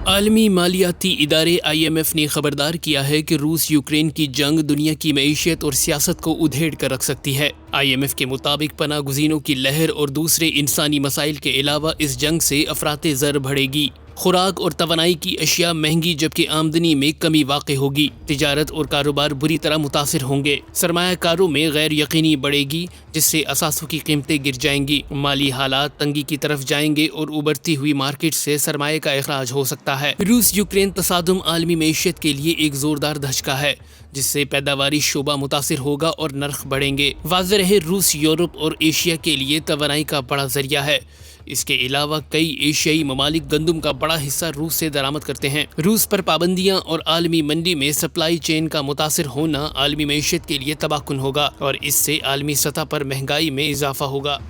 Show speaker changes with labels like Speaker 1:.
Speaker 1: आलमी मालियाती इदारे IMF ने खबरदार किया है कि रूस यूक्रेन की जंग दुनिया की मईशत और सियासत को उधेड़ कर रख सकती है। IMF के मुताबिक पनाह गुज़ीनों की लहर और दूसरे इंसानी मसाइल के अलावा इस जंग से अफराते ज़र बढ़ेगी। खुराक और तवानाई की अशिया महंगी जबकि आमदनी में कमी वाक़ई होगी। तिजारत और कारोबार बुरी तरह मुतासिर होंगे। सरमायाकारों में गैर यकीनी बढ़ेगी जिससे असासों की कीमतें गिर जाएंगी। माली हालात तंगी की तरफ जाएंगे और उभरती हुई मार्केट से सरमाए का अखराज हो सकता है। रूस यूक्रेन तसादुम आलमी मईशत के लिए एक जोरदार धचका है जिससे पैदावारी शोबा मुतासिर होगा और नर्ख बढ़ेंगे। वाज़ेह रहे रूस यूरोप और एशिया के लिए तवानाई का बड़ा जरिया है। इसके अलावा कई एशियाई ममालिक गंदम का बड़ा हिस्सा रूस से दरामद करते हैं। रूस पर पाबंदियां और आलमी मंडी में सप्लाई चेन का मुतासिर होना आलमी मईशत के लिए तबाहकुन होगा और इससे आलमी सतह पर महंगाई में इजाफा होगा।